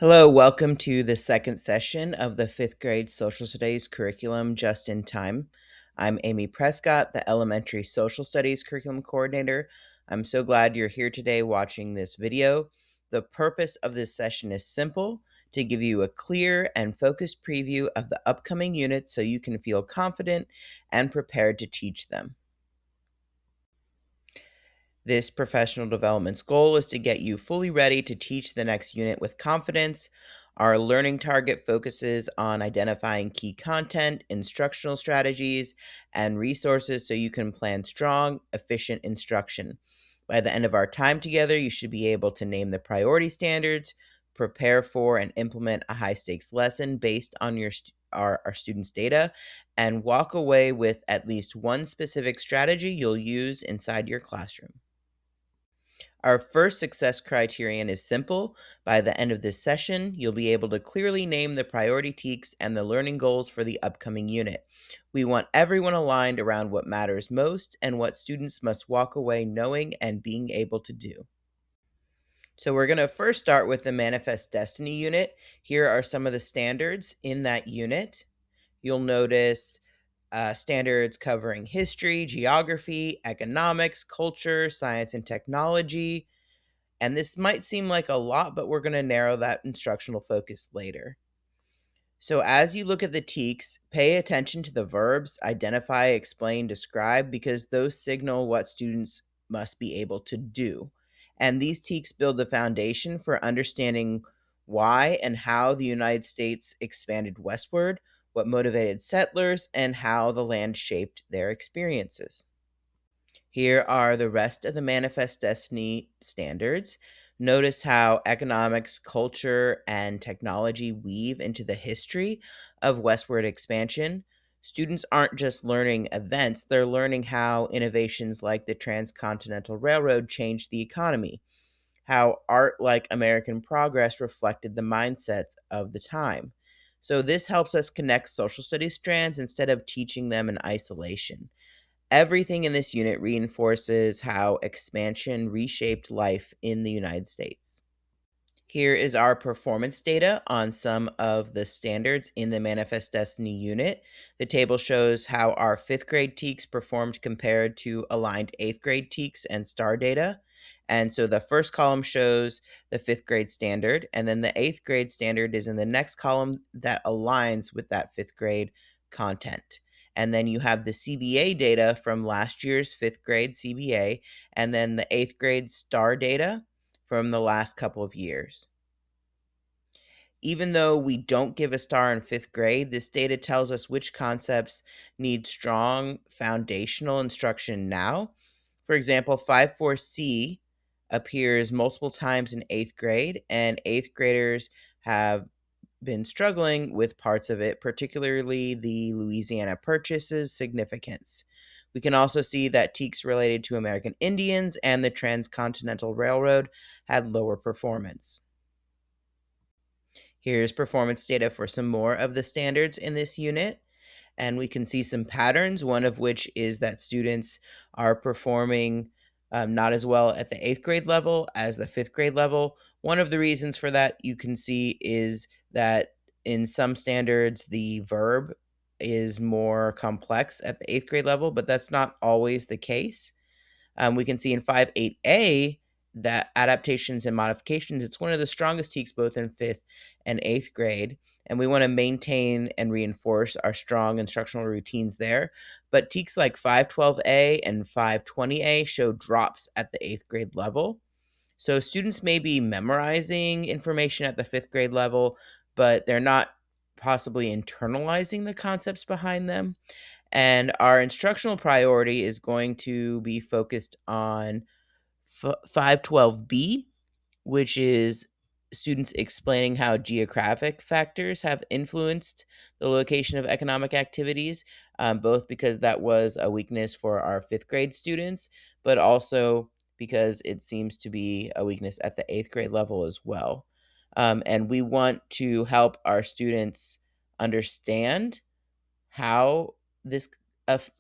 Hello, welcome to the second session of the fifth grade social studies curriculum just in time. I'm Amy Prescott, the elementary social studies curriculum coordinator. I'm so glad you're here today watching this video. The purpose of this session is simple: to give you a clear and focused preview of the upcoming units so you can feel confident and prepared to teach them. This professional development's goal is to get you fully ready to teach the next unit with confidence. Our learning target focuses on identifying key content, instructional strategies, and resources so you can plan strong, efficient instruction. By the end of our time together, you should be able to name the priority standards, prepare for and implement a high stakes lesson based on our students' data, and walk away with at least one specific strategy you'll use inside your classroom. Our first success criterion is simple. By the end of this session, you'll be able to clearly name the priority TEKS and the learning goals for the upcoming unit. We want everyone aligned around what matters most and what students must walk away knowing and being able to do. So we're going to first start with the Manifest Destiny unit. Here are some of the standards in that unit. You'll notice standards covering history, geography, economics, culture, science and technology. And this might seem like a lot, but we're going to narrow that instructional focus later. So as you look at the TEKS, pay attention to the verbs identify, explain, describe, because those signal what students must be able to do. And these TEKS build the foundation for understanding why and how the United States expanded westward, what motivated settlers, and how the land shaped their experiences. Here are the rest of the Manifest Destiny standards. Notice how economics, culture, and technology weave into the history of westward expansion. Students aren't just learning events, they're learning how innovations like the Transcontinental Railroad changed the economy, how art like American Progress reflected the mindsets of the time. So, this helps us connect social studies strands instead of teaching them in isolation. Everything in this unit reinforces how expansion reshaped life in the United States. Here is our performance data on some of the standards in the Manifest Destiny unit. The table shows how our fifth grade TEKS performed compared to aligned eighth grade TEKS and STAR data. And so the first column shows the fifth grade standard, and then the eighth grade standard is in the next column that aligns with that fifth grade content. And then you have the CBA data from last year's fifth grade CBA, and then the eighth grade STAR data from the last couple of years. Even though we don't give a star in fifth grade, this data tells us which concepts need strong foundational instruction now. For example, 5.4c appears multiple times in eighth grade, and eighth graders have been struggling with parts of it, particularly the Louisiana Purchase's significance. We can also see that TEKS related to American Indians and the Transcontinental Railroad had lower performance. Here's performance data for some more of the standards in this unit, and we can see some patterns, one of which is that students are performing not as well at the eighth grade level as the fifth grade level. One of the reasons for that you can see is that in some standards, the verb is more complex at the eighth grade level, but that's not always the case. We can see in 5.8a that adaptations and modifications, it's one of the strongest TEKS both in fifth and eighth grade. And we want to maintain and reinforce our strong instructional routines there. But TEKS like 512A and 520A show drops at the eighth grade level. So students may be memorizing information at the fifth grade level, but they're not possibly internalizing the concepts behind them. And our instructional priority is going to be focused on 512B, which is students explaining how geographic factors have influenced the location of economic activities, both because that was a weakness for our fifth grade students, but also because it seems to be a weakness at the eighth grade level as well. And we want to help our students understand how this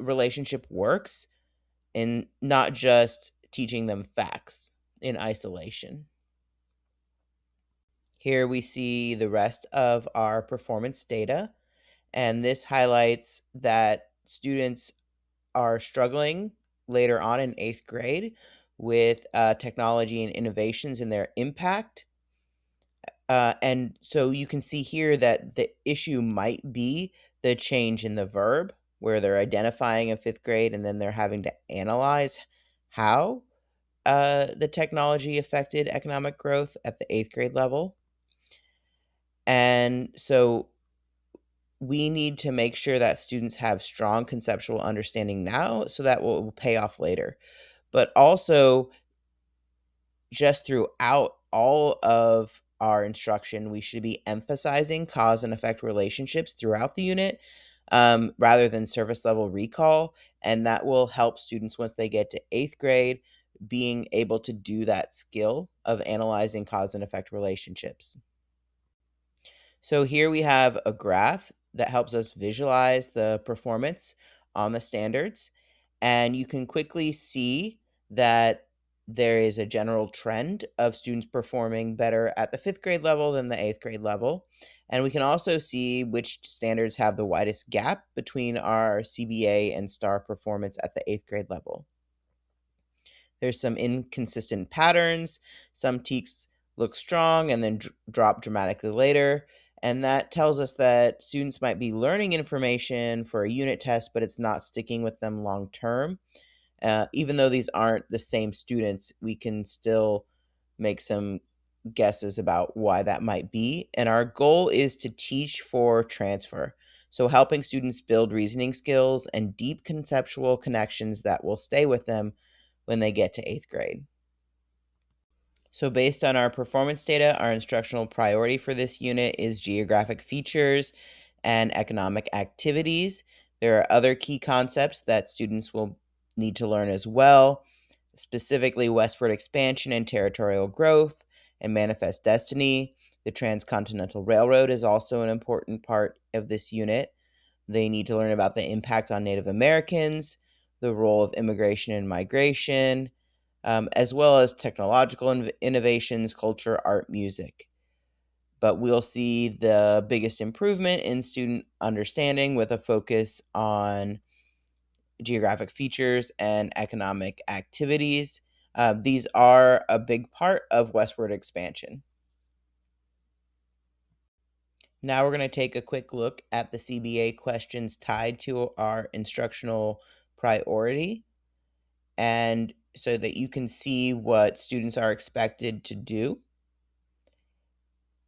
relationship works and not just teaching them facts in isolation. Here we see the rest of our performance data, and this highlights that students are struggling later on in 8th grade with technology and innovations and their impact. And so you can see here that the issue might be the change in the verb, where they're identifying in 5th grade and then they're having to analyze how the technology affected economic growth at the 8th grade level. And so we need to make sure that students have strong conceptual understanding now so that will pay off later. But also, just throughout all of our instruction, we should be emphasizing cause and effect relationships throughout the unit rather than surface level recall. And that will help students once they get to 8th grade being able to do that skill of analyzing cause and effect relationships. So here we have a graph that helps us visualize the performance on the standards. And you can quickly see that there is a general trend of students performing better at the 5th grade level than the 8th grade level. And we can also see which standards have the widest gap between our CBA and STAR performance at the 8th grade level. There's some inconsistent patterns. Some TEKS look strong and then drop dramatically later. And that tells us that students might be learning information for a unit test, but it's not sticking with them long term. Even though these aren't the same students, we can still make some guesses about why that might be. And our goal is to teach for transfer. So, helping students build reasoning skills and deep conceptual connections that will stay with them when they get to 8th grade. So based on our performance data, our instructional priority for this unit is geographic features and economic activities. There are other key concepts that students will need to learn as well, specifically westward expansion and territorial growth and manifest destiny. The Transcontinental Railroad is also an important part of this unit. They need to learn about the impact on Native Americans, the role of immigration and migration, as well as technological innovations, culture, art, music. But we'll see the biggest improvement in student understanding with a focus on geographic features and economic activities. These are a big part of westward expansion. Now we're going to take a quick look at the CBA questions tied to our instructional priority, and so that you can see what students are expected to do.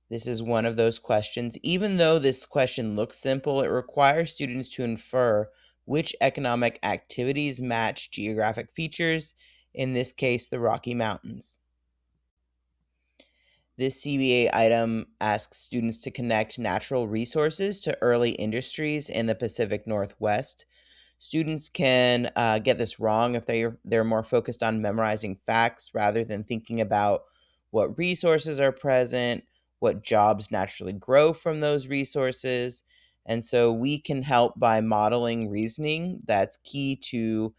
This is one of those questions. Even though this question looks simple, it requires students to infer which economic activities match geographic features, in this case, the Rocky Mountains. This CBA item asks students to connect natural resources to early industries in the Pacific Northwest. Students can get this wrong if they're more focused on memorizing facts rather than thinking about what resources are present, what jobs naturally grow from those resources. And so we can help by modeling reasoning that's key to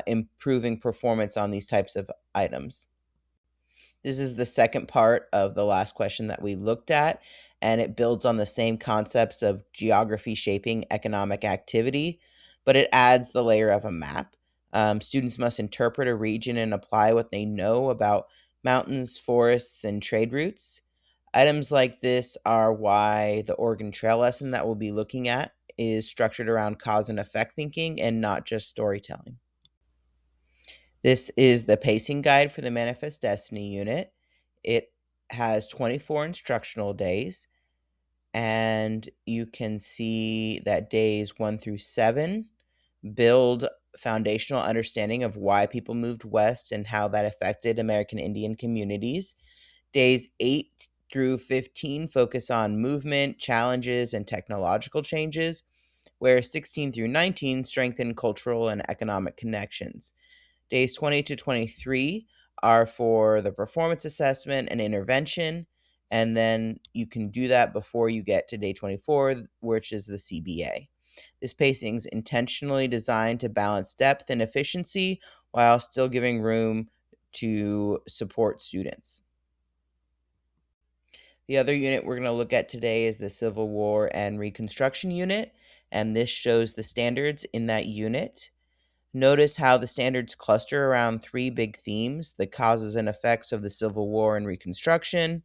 improving performance on these types of items. This is the second part of the last question that we looked at, and it builds on the same concepts of geography shaping economic activity, but it adds the layer of a map. Students must interpret a region and apply what they know about mountains, forests, and trade routes. Items like this are why the Oregon Trail lesson that we'll be looking at is structured around cause and effect thinking and not just storytelling. This is the pacing guide for the Manifest Destiny unit. It has 24 instructional days, and you can see that days 1 through 7 build foundational understanding of why people moved west and how that affected American Indian communities. Days 8 through 15 focus on movement, challenges, and technological changes, where 16 through 19 strengthen cultural and economic connections. Days 20 to 23 are for the performance assessment and intervention, and then you can do that before you get to day 24, which is the CBA. This pacing is intentionally designed to balance depth and efficiency while still giving room to support students. The other unit we're going to look at today is the Civil War and Reconstruction unit, and this shows the standards in that unit. Notice how the standards cluster around three big themes: the causes and effects of the Civil War and Reconstruction,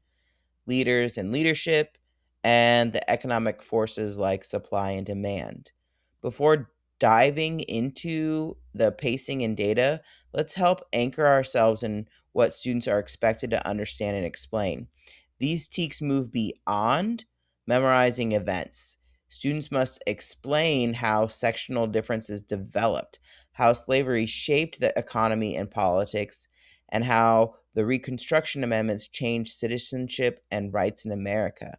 leaders and leadership, and the economic forces like supply and demand. Before diving into the pacing and data, let's help anchor ourselves in what students are expected to understand and explain. These TEKS move beyond memorizing events. Students must explain how sectional differences developed, how slavery shaped the economy and politics, and how the Reconstruction Amendments changed citizenship and rights in America.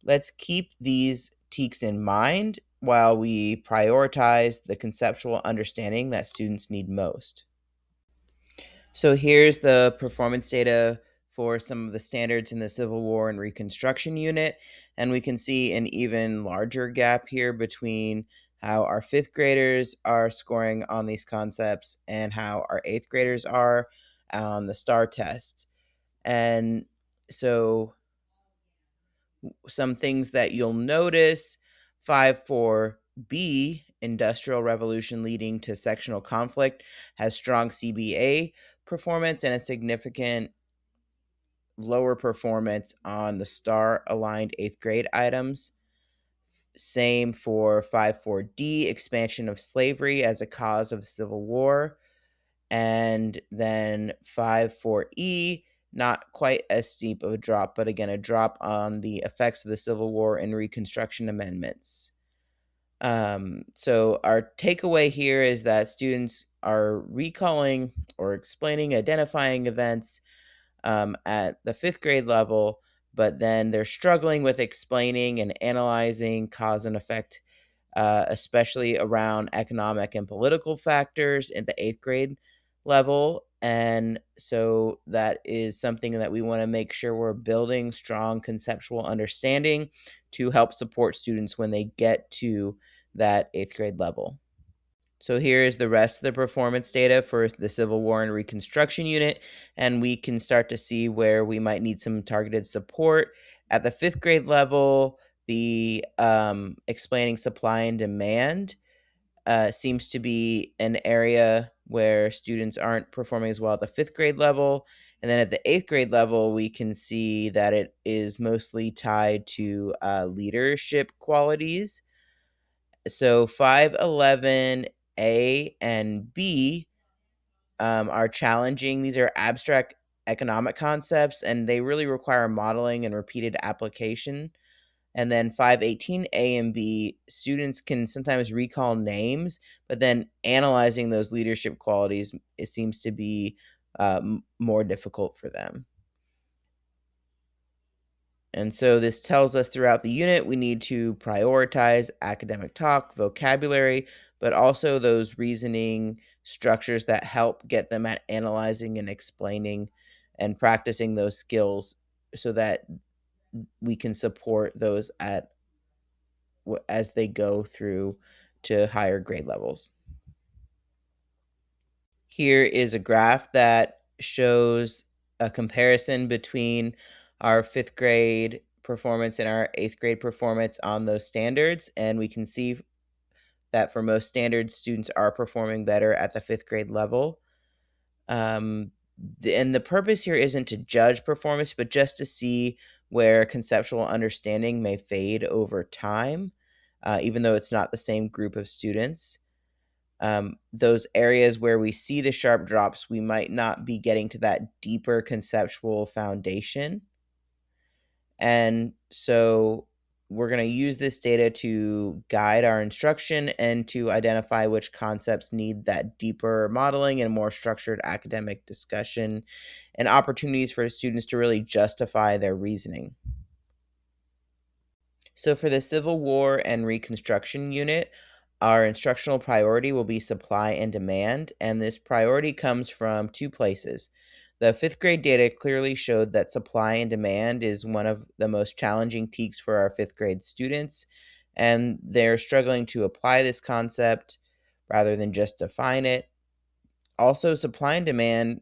Let's keep these TEKS in mind while we prioritize the conceptual understanding that students need most. So here's the performance data for some of the standards in the Civil War and Reconstruction unit, and we can see an even larger gap here between how our fifth graders are scoring on these concepts and how our eighth graders are on the STAR test. And so some things that you'll notice: 5-4B, Industrial Revolution leading to sectional conflict, has strong CBA performance and a significant lower performance on the STAR aligned eighth grade items. Same for 5-4D, expansion of slavery as a cause of civil war. And then 5-4E, not quite as steep of a drop, but again, a drop on the effects of the Civil War and Reconstruction amendments. So our takeaway here is that students are recalling or explaining, identifying events at the fifth grade level, but then they're struggling with explaining and analyzing cause and effect, especially around economic and political factors at the eighth grade level. And so that is something that we want to make sure we're building strong conceptual understanding to help support students when they get to that eighth grade level. So here is the rest of the performance data for the Civil War and Reconstruction unit, and we can start to see where we might need some targeted support. At the fifth grade level, the explaining supply and demand seems to be an area where students aren't performing as well at the fifth grade level. And then at the eighth grade level, we can see that it is mostly tied to leadership qualities. So 511A and B are challenging. These are abstract economic concepts, and they really require modeling and repeated application. And then 518A and B, students can sometimes recall names, but then analyzing those leadership qualities, it seems to be more difficult for them. And so this tells us throughout the unit we need to prioritize academic talk, vocabulary, but also those reasoning structures that help get them at analyzing and explaining and practicing those skills so that we can support those at as they go through to higher grade levels. Here is a graph that shows a comparison between our fifth grade performance and our eighth grade performance on those standards. And we can see that for most standards, students are performing better at the fifth grade level. And the purpose here isn't to judge performance, but just to see where conceptual understanding may fade over time, even though it's not the same group of students. Those areas where we see the sharp drops, we might not be getting to that deeper conceptual foundation. And so we're going to use this data to guide our instruction and to identify which concepts need that deeper modeling and more structured academic discussion and opportunities for students to really justify their reasoning. So for the Civil War and Reconstruction unit, our instructional priority will be supply and demand, and this priority comes from two places. The fifth grade data clearly showed that supply and demand is one of the most challenging TEKS for our fifth grade students, and they're struggling to apply this concept rather than just define it. Also, supply and demand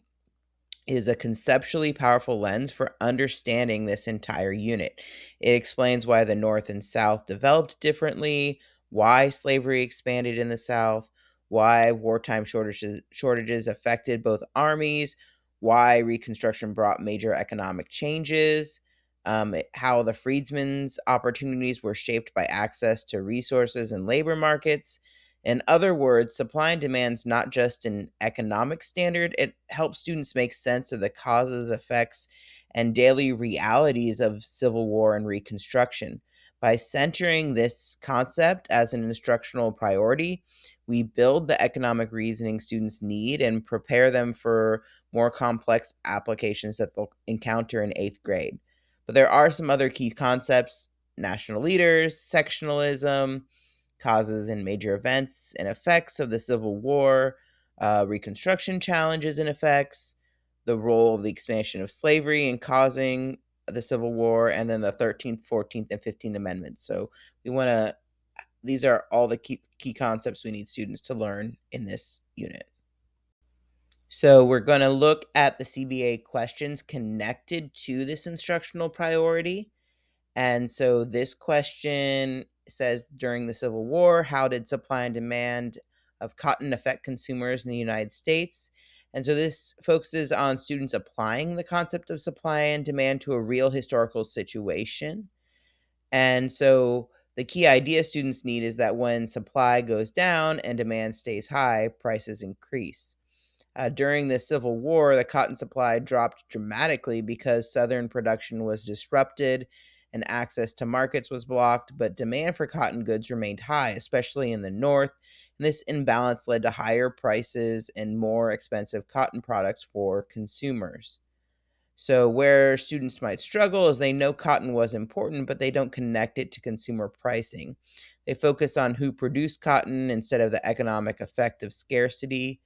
is a conceptually powerful lens for understanding this entire unit. It explains why the North and South developed differently, why slavery expanded in the South, why wartime shortages affected both armies, why Reconstruction brought major economic changes, how the freedmen's opportunities were shaped by access to resources and labor markets. In other words, supply and demand's not just an economic standard, it helps students make sense of the causes, effects, and daily realities of Civil War and Reconstruction. By centering this concept as an instructional priority, we build the economic reasoning students need and prepare them for more complex applications that they'll encounter in eighth grade. But there are some other key concepts: national leaders, sectionalism, causes and major events and effects of the Civil War, Reconstruction challenges and effects, the role of the expansion of slavery in causing the Civil War, and then the 13th, 14th, and 15th Amendments. So we want to, these are all the key concepts we need students to learn in this unit. So we're going to look at the CBA questions connected to this instructional priority. And so this question says, during the Civil War, how did supply and demand of cotton affect consumers in the United States? And so this focuses on students applying the concept of supply and demand to a real historical situation. And so the key idea students need is that when supply goes down and demand stays high, prices increase. During the Civil War, the cotton supply dropped dramatically because Southern production was disrupted and access to markets was blocked, but demand for cotton goods remained high, especially in the North. And this imbalance led to higher prices and more expensive cotton products for consumers. So, where students might struggle is they know cotton was important, but they don't connect it to consumer pricing. They focus on who produced cotton instead of the economic effect of scarcity.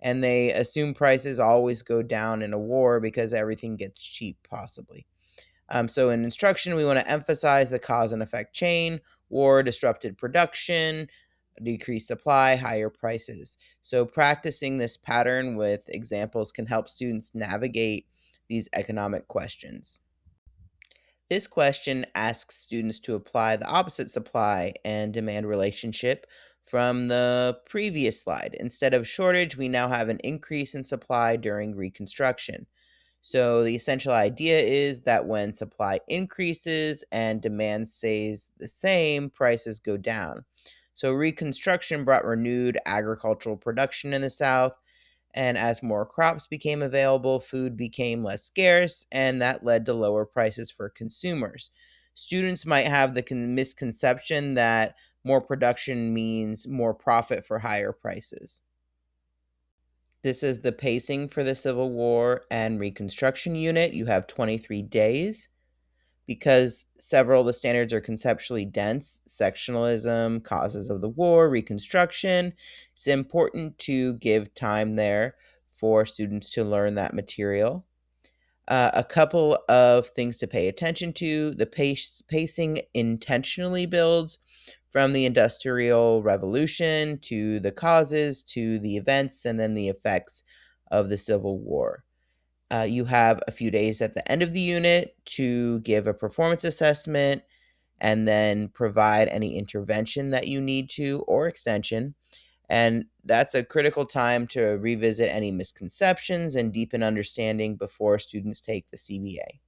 And they assume prices always go down in a war because everything gets cheap, possibly. So, in instruction, we want to emphasize the cause and effect chain: war disrupted production, decreased supply, higher prices. So, practicing this pattern with examples can help students navigate these economic questions. This question asks students to apply the opposite supply and demand relationship from the previous slide. Instead of shortage, we now have an increase in supply during Reconstruction. So the essential idea is that when supply increases and demand stays the same, prices go down. So Reconstruction brought renewed agricultural production in the South, and as more crops became available, food became less scarce, and that led to lower prices for consumers. Students might have the misconception that more production means more profit for higher prices. This is the pacing for the Civil War and Reconstruction unit. You have 23 days. Because several of the standards are conceptually dense: sectionalism, causes of the war, Reconstruction, it's important to give time there for students to learn that material. A couple of things to pay attention to: the pacing intentionally builds from the Industrial Revolution to the causes to the events and then the effects of the Civil War. You have a few days at the end of the unit to give a performance assessment and then provide any intervention that you need to or extension. And that's a critical time to revisit any misconceptions and deepen understanding before students take the CBA.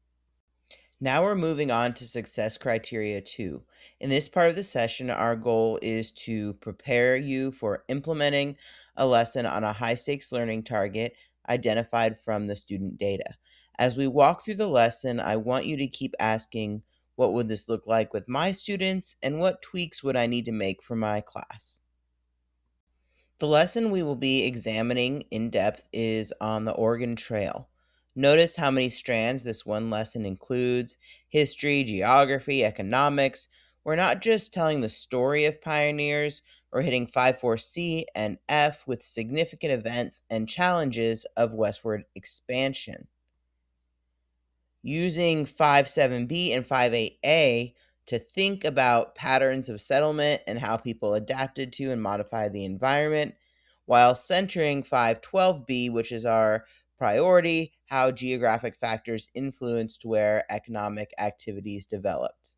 Now we're moving on to success criteria 2. In this part of the session, our goal is to prepare you for implementing a lesson on a high stakes learning target identified from the student data. As we walk through the lesson, I want you to keep asking, what would this look like with my students, and what tweaks would I need to make for my class? The lesson we will be examining in depth is on the Oregon Trail. Notice how many strands this one lesson includes: history, geography, economics. We're not just telling the story of pioneers, we're hitting 5-4C and F with significant events and challenges of westward expansion. Using 5-7B and 5-8A to think about patterns of settlement and how people adapted to and modified the environment, while centering 5-12B, which is our priority, how geographic factors influenced where economic activities developed.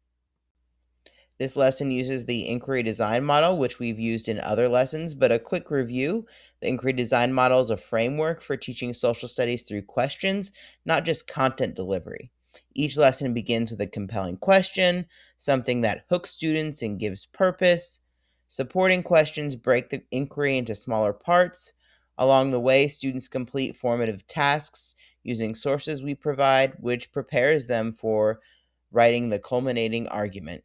This lesson uses the inquiry design model, which we've used in other lessons, but a quick review. The inquiry design model is a framework for teaching social studies through questions, not just content delivery. Each lesson begins with a compelling question, something that hooks students and gives purpose. Supporting questions break the inquiry into smaller parts. Along the way, students complete formative tasks using sources we provide, which prepares them for writing the culminating argument.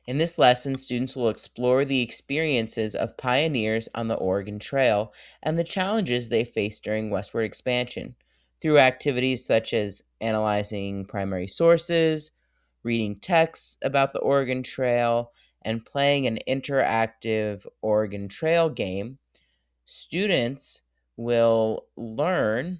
In this lesson, students will explore the experiences of pioneers on the Oregon Trail and the challenges they faced during westward expansion through activities such as analyzing primary sources, reading texts about the Oregon Trail, and playing an interactive Oregon Trail game. Students will learn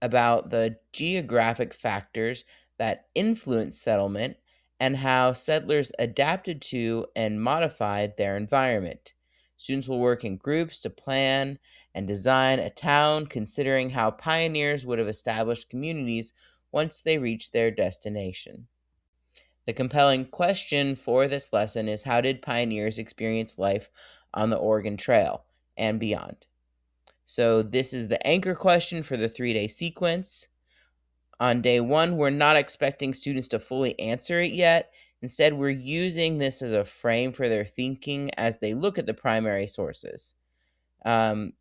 about the geographic factors that influence settlement and how settlers adapted to and modified their environment. Students will work in groups to plan and design a town, considering how pioneers would have established communities once they reached their destination. The compelling question for this lesson is, how did pioneers experience life on the Oregon Trail and beyond? So, this is the anchor question for the 3-day sequence. On day one, we're not expecting students to fully answer it yet. Instead, we're using this as a frame for their thinking as they look at the primary sources. Um,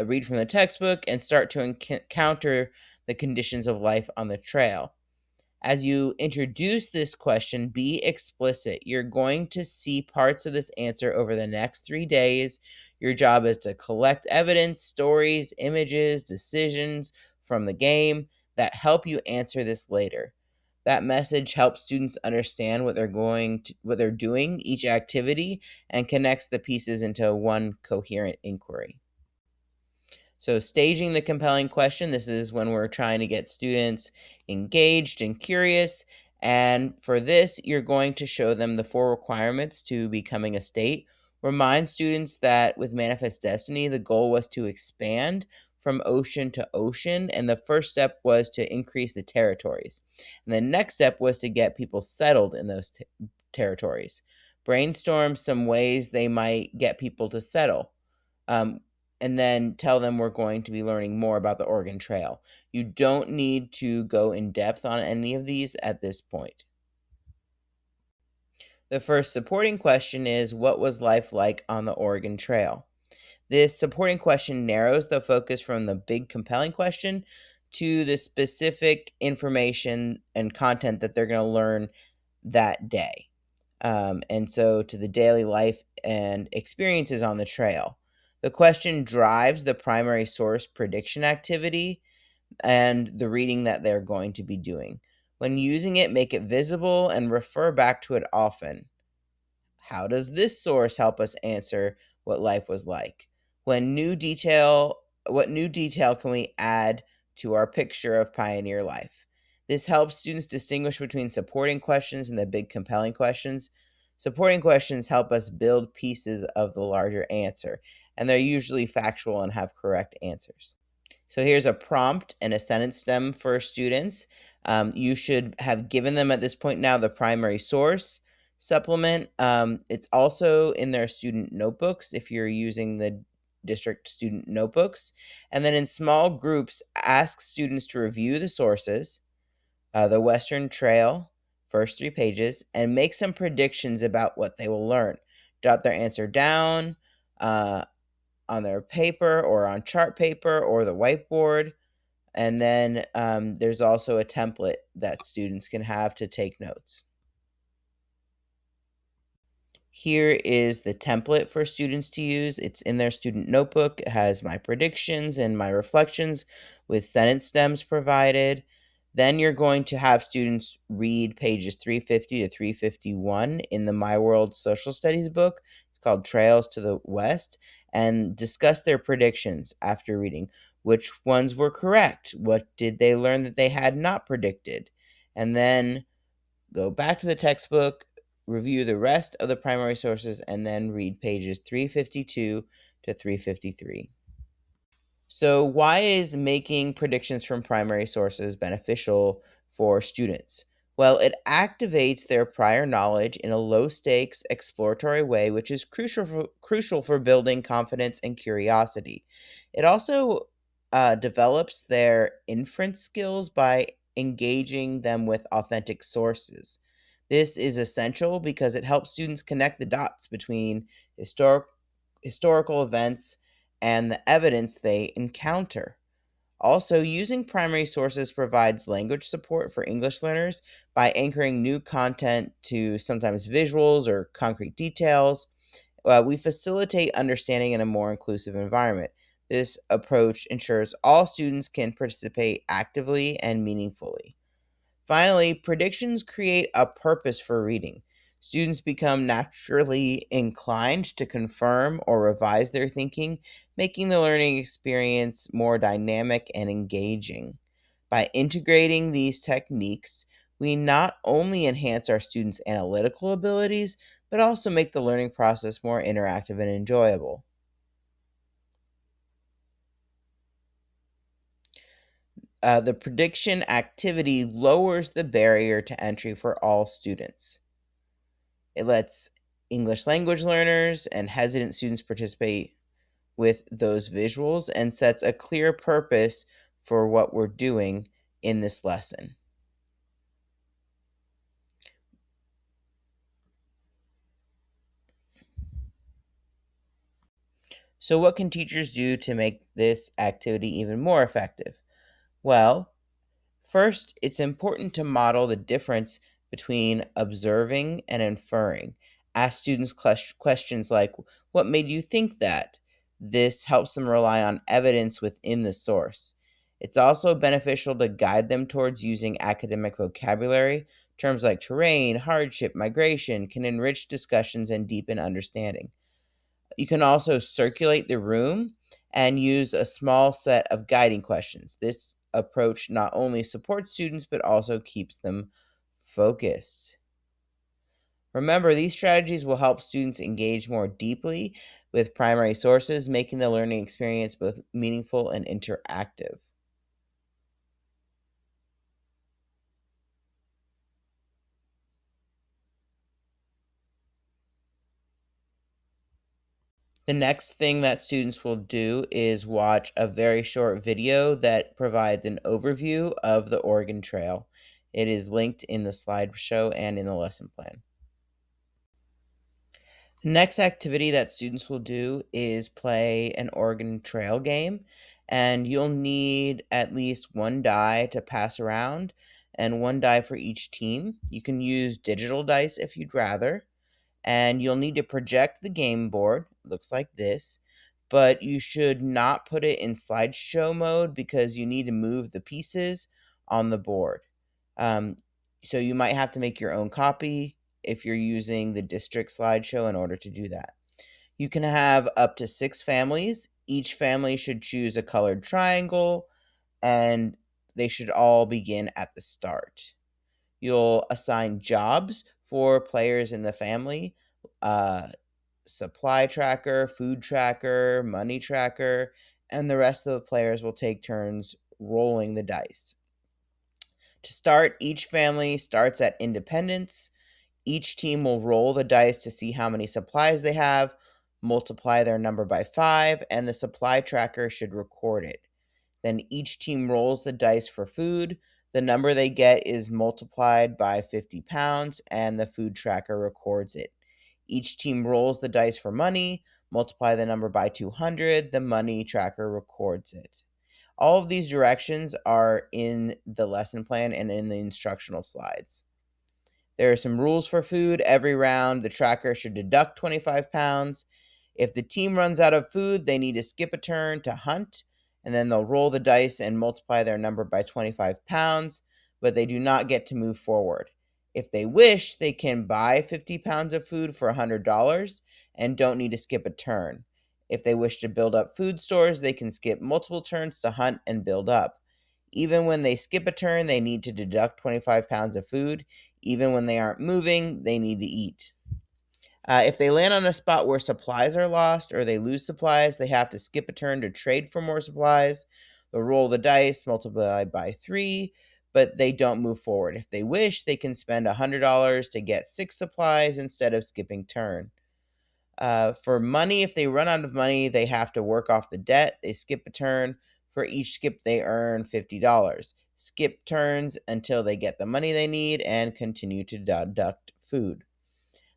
Read from the textbook and start to encounter the conditions of life on the trail. As you introduce this question, be explicit. You're going to see parts of this answer over the next 3 days. Your job is to collect evidence, stories, images, decisions from the game that help you answer this later. That message helps students understand what they're doing, each activity, and connects the pieces into one coherent inquiry. So, staging the compelling question, this is when we're trying to get students engaged and curious. And for this, you're going to show them the 4 requirements to becoming a state. Remind students that with Manifest Destiny, the goal was to expand from ocean to ocean. And the first step was to increase the territories. And the next step was to get people settled in those territories. Brainstorm some ways they might get people to settle. Um, and then tell them we're going to be learning more about the Oregon Trail. You don't need to go in depth on any of these at this point. The first supporting question is, what was life like on the Oregon Trail? This supporting question narrows the focus from the big compelling question to the specific information and content that they're going to learn that day. And so to the daily life and experiences on the trail. The question drives the primary source prediction activity and the reading that they're going to be doing. When using it, make it visible and refer back to it often. How does this source help us answer what life was like? What new detail can we add to our picture of pioneer life? This helps students distinguish between supporting questions and the big compelling questions. Supporting questions help us build pieces of the larger answer, and they're usually factual and have correct answers. So here's a prompt and a sentence stem for students. You should have given them at this point now the primary source supplement. It's also in their student notebooks if you're using the district student notebooks. And then in small groups, ask students to review the sources, the Western Trail, first 3 pages, and make some predictions about what they will learn. Jot their answer down on their paper or on chart paper or the whiteboard. And then there's also a template that students can have to take notes. Here is the template for students to use. It's in their student notebook. It has my predictions and my reflections with sentence stems provided. Then you're going to have students read pages 350 to 351 in the My World Social Studies book. It's called Trails to the West, and discuss their predictions after reading. Which ones were correct? What did they learn that they had not predicted? And then go back to the textbook, review the rest of the primary sources, and then read pages 352 to 353. So, why is making predictions from primary sources beneficial for students? Well, it activates their prior knowledge in a low stakes, exploratory way, which is crucial for building confidence and curiosity. It also develops their inference skills by engaging them with authentic sources. This is essential because it helps students connect the dots between historic, historical events and the evidence they encounter. Also, using primary sources provides language support for English learners by anchoring new content to sometimes visuals or concrete details. We facilitate understanding in a more inclusive environment. This approach ensures all students can participate actively and meaningfully. Finally, predictions create a purpose for reading. Students become naturally inclined to confirm or revise their thinking, making the learning experience more dynamic and engaging. By integrating these techniques, we not only enhance our students' analytical abilities, but also make the learning process more interactive and enjoyable. The prediction activity lowers the barrier to entry for all students. It lets English language learners and hesitant students participate with those visuals and sets a clear purpose for what we're doing in this lesson. So, what can teachers do to make this activity even more effective? Well, first, it's important to model the difference between observing and inferring. Ask students questions like, "What made you think that?" This helps them rely on evidence within the source. It's also beneficial to guide them towards using academic vocabulary. Terms like terrain, hardship, migration can enrich discussions and deepen understanding. You can also circulate the room and use a small set of guiding questions. This approach not only supports students but also keeps them focused. Remember, these strategies will help students engage more deeply with primary sources, making the learning experience both meaningful and interactive. The next thing that students will do is watch a very short video that provides an overview of the Oregon Trail. It is linked in the slideshow and in the lesson plan. The next activity that students will do is play an Oregon Trail game, and you'll need at least one die to pass around and one die for each team. You can use digital dice if you'd rather, and you'll need to project the game board. Looks like this, but you should not put it in slideshow mode because you need to move the pieces on the board. Um, so you might have to make your own copy if you're using the district slideshow in order to do that. You can have up to 6 families. Each family should choose a colored triangle, and they should all begin at the start. You'll assign jobs for players in the family. Uh, Supply tracker, food tracker, money tracker, and the rest of the players will take turns rolling the dice. To start, each family starts at independence. Each team will roll the dice to see how many supplies they have, multiply their number by 5, and the supply tracker should record it. Then each team rolls the dice for food. The number they get is multiplied by 50 pounds, and the food tracker records it. Each team rolls the dice for money, multiply the number by 200, the money tracker records it. All of these directions are in the lesson plan and in the instructional slides. There are some rules for food. Every round, the tracker should deduct 25 pounds. If the team runs out of food, they need to skip a turn to hunt, and then they'll roll the dice and multiply their number by 25 pounds, but they do not get to move forward. If they wish, they can buy 50 pounds of food for $100 and don't need to skip a turn. If they wish to build up food stores, they can skip multiple turns to hunt and build up. Even when they skip a turn, they need to deduct 25 pounds of food. Even when they aren't moving, they need to eat. If they land on a spot where supplies are lost or they lose supplies, they have to skip a turn to trade for more supplies. They'll roll the dice, multiply by 3, but they don't move forward. If they wish, they can spend $100 to get 6 supplies instead of skipping turn. For money, if they run out of money, they have to work off the debt. They skip a turn. For each skip, they earn $50. Skip turns until they get the money they need and continue to deduct food.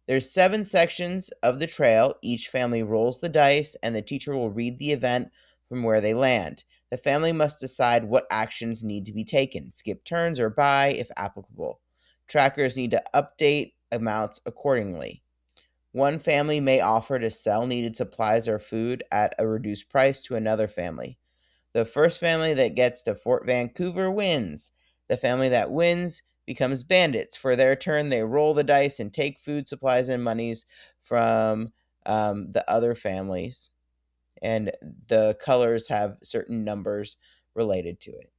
There's 7 sections of the trail. Each family rolls the dice, and the teacher will read the event from where they land. The family must decide what actions need to be taken, skip turns or buy if applicable. Trackers need to update amounts accordingly. One family may offer to sell needed supplies or food at a reduced price to another family. The first family that gets to Fort Vancouver wins. The family that wins becomes bandits. For their turn, they roll the dice and take food, supplies, and monies from the other families. And the colors have certain numbers related to it.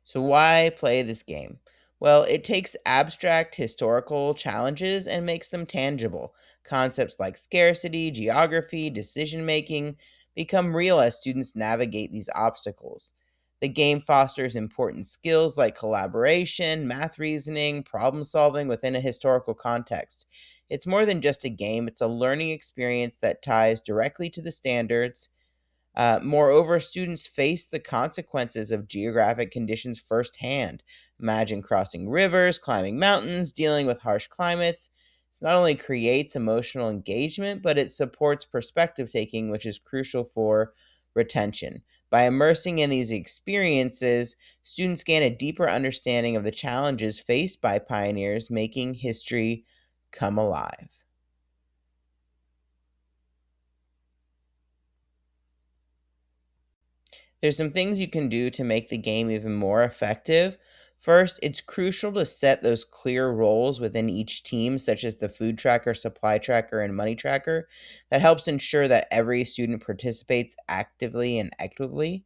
So, why play this game? Well, it takes abstract historical challenges and makes them tangible. Concepts like scarcity, geography, decision making become real as students navigate these obstacles. The game fosters important skills like collaboration, math reasoning, problem solving within a historical context. It's more than just a game, it's a learning experience that ties directly to the standards. Moreover, students face the consequences of geographic conditions firsthand. Imagine crossing rivers, climbing mountains, dealing with harsh climates. This not only creates emotional engagement, but it supports perspective taking, which is crucial for retention. By immersing in these experiences, students gain a deeper understanding of the challenges faced by pioneers, making history come alive. There's some things you can do to make the game even more effective. First, it's crucial to set those clear roles within each team, such as the food tracker, supply tracker, and money tracker. That helps ensure that every student participates actively and equitably.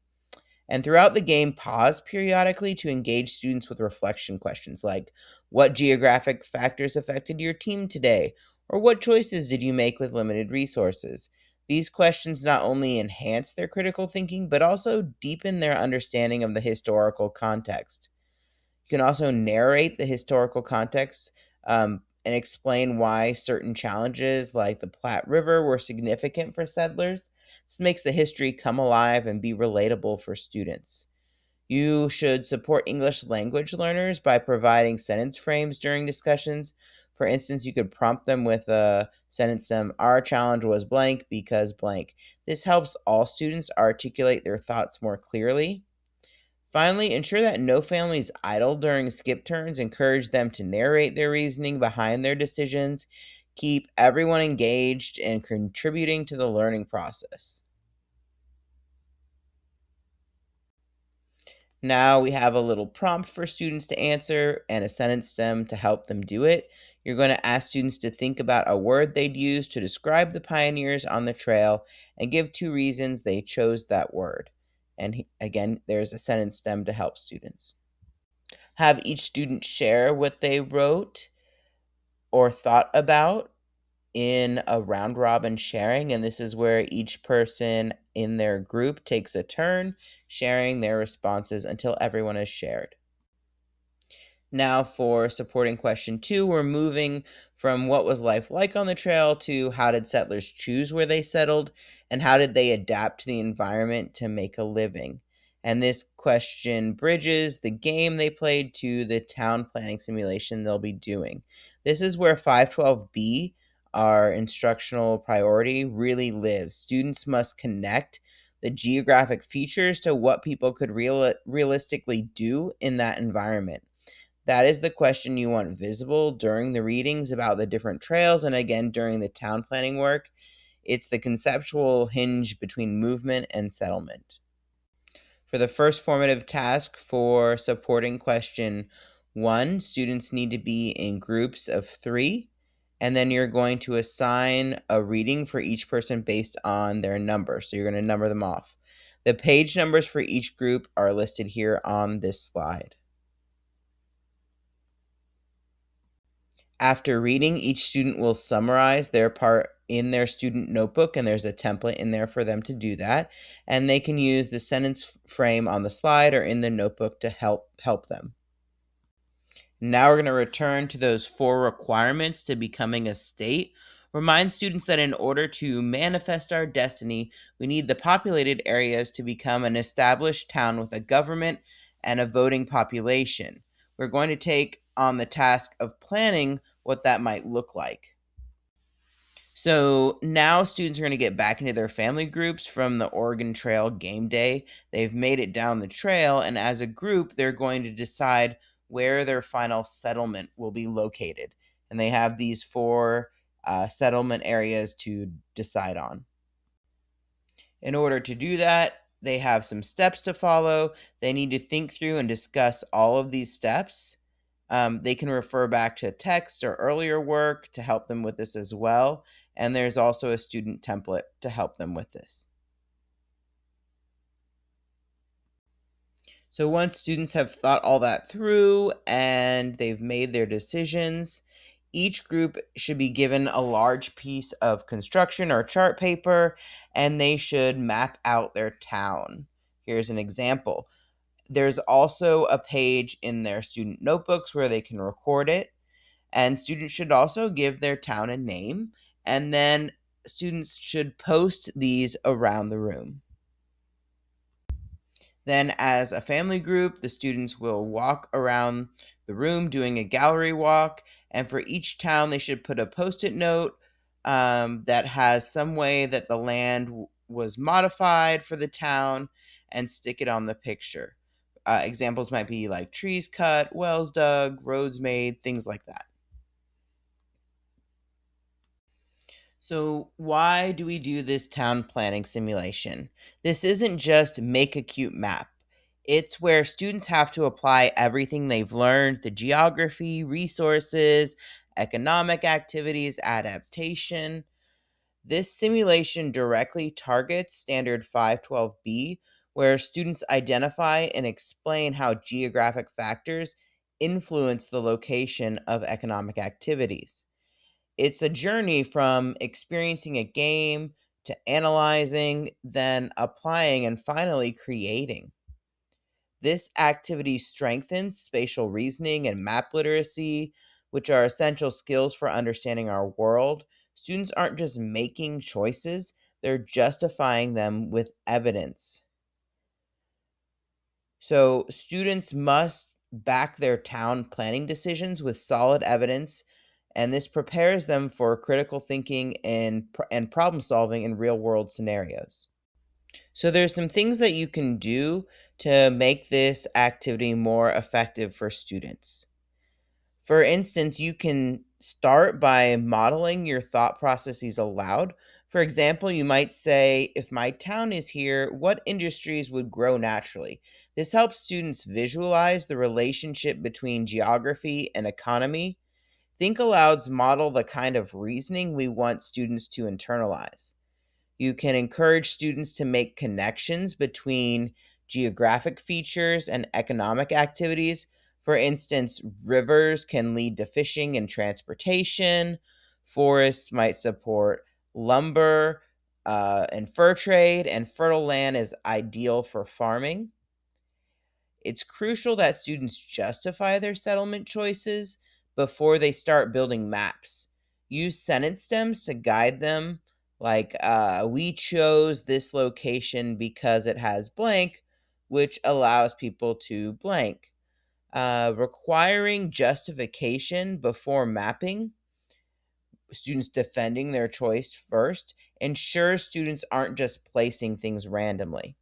And throughout the game, pause periodically to engage students with reflection questions like, what geographic factors affected your team today? Or what choices did you make with limited resources? These questions not only enhance their critical thinking, but also deepen their understanding of the historical context. You can also narrate the historical context and explain why certain challenges, like the Platte River, were significant for settlers. This makes the history come alive and be relatable for students. You should support English language learners by providing sentence frames during discussions. For instance, you could prompt them with a sentence stem, our challenge was blank because blank. This helps all students articulate their thoughts more clearly. Finally, ensure that no family is idle during skip turns. Encourage them to narrate their reasoning behind their decisions. Keep everyone engaged and contributing to the learning process. Now we have a little prompt for students to answer and a sentence stem to help them do it. You're going to ask students to think about a word they'd use to describe the pioneers on the trail and give 2 reasons they chose that word. And again, there's a sentence stem to help students. Have each student share what they wrote or thought about in a round robin sharing. And this is where each person in their group takes a turn sharing their responses until everyone has shared. Now, for supporting question 2, we're moving from what was life like on the trail to how did settlers choose where they settled and how did they adapt to the environment to make a living. And this question bridges the game they played to the town planning simulation they'll be doing. This is where 512B, our instructional priority, really lives. Students must connect the geographic features to what people could realistically do in that environment. That is the question you want visible during the readings about the different trails and again during the town planning work. It's the conceptual hinge between movement and settlement. For the first formative task for supporting question 1, students need to be in groups of 3, and then you're going to assign a reading for each person based on their number. So you're going to number them off. The page numbers for each group are listed here on this slide. After reading, each student will summarize their part in their student notebook, and there's a template in there for them to do that. And they can use the sentence frame on the slide or in the notebook to help them. Now we're going to return to those 4 requirements to becoming a state. Remind students that in order to manifest our destiny, we need the populated areas to become an established town with a government and a voting population. We're going to take on the task of planning what that might look like. So now students are going to get back into their family groups from the Oregon Trail game day. They've made it down the trail, and as a group, they're going to decide where their final settlement will be located. And they have these 4 settlement areas to decide on. In order to do that, they have some steps to follow. They need to think through and discuss all of these steps. They can refer back to text or earlier work to help them with this as well. And there's also a student template to help them with this. So once students have thought all that through and they've made their decisions, each group should be given a large piece of construction or chart paper, and they should map out their town. Here's an example. There's also a page in their student notebooks where they can record it, and students should also give their town a name, and then students should post these around the room. Then, as a family group, the students will walk around the room doing a gallery walk. And for each town, they should put a post it note that has some way that the land was modified for the town and stick it on the picture. Examples might be like trees cut, wells dug, roads made, things like that. So, why do we do this town planning simulation? This isn't just make a cute map. It's where students have to apply everything they've learned, the geography, resources, economic activities, adaptation. This simulation directly targets Standard 512B, where students identify and explain how geographic factors influence the location of economic activities. It's a journey from experiencing a game to analyzing, then applying, and finally creating. This activity strengthens spatial reasoning and map literacy, which are essential skills for understanding our world. Students aren't just making choices, they're justifying them with evidence. So, students must back their town planning decisions with solid evidence, and this prepares them for critical thinking and problem solving in real world scenarios. So, there's some things that you can do to make this activity more effective for students. For instance, you can start by modeling your thought processes aloud. For example, you might say, if my town is here, what industries would grow naturally? This helps students visualize the relationship between geography and economy. Think Aloud's model the kind of reasoning we want students to internalize. You can encourage students to make connections between geographic features and economic activities. For instance, rivers can lead to fishing and transportation. Forests might support lumber and fur trade, and fertile land is ideal for farming. It's crucial that students justify their settlement choices before they start building maps. Use sentence stems to guide them, like, we chose this location because it has blank, which allows people to blank. Requiring justification before mapping, students defending their choice first, ensures students aren't just placing things randomly.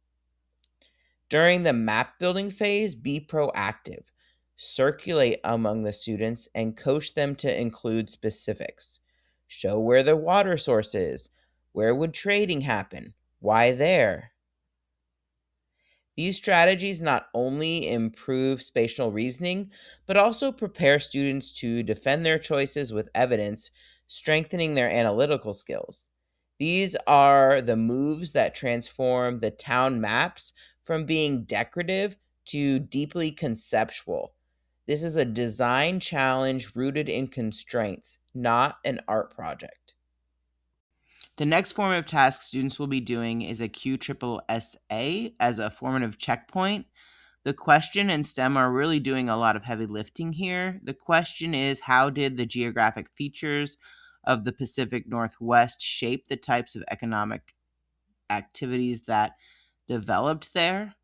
During the map building phase, be proactive. Circulate among the students and coach them to include specifics. Show where the water source is. Where would trading happen? Why there? These strategies not only improve spatial reasoning, but also prepare students to defend their choices with evidence, strengthening their analytical skills. These are the moves that transform the town maps from being decorative to deeply conceptual. This is a design challenge rooted in constraints, not an art project. The next formative task students will be doing is a QSSA as a formative checkpoint. The question and STEM are really doing a lot of heavy lifting here. The question is, how did the geographic features of the Pacific Northwest shape the types of economic activities that developed there?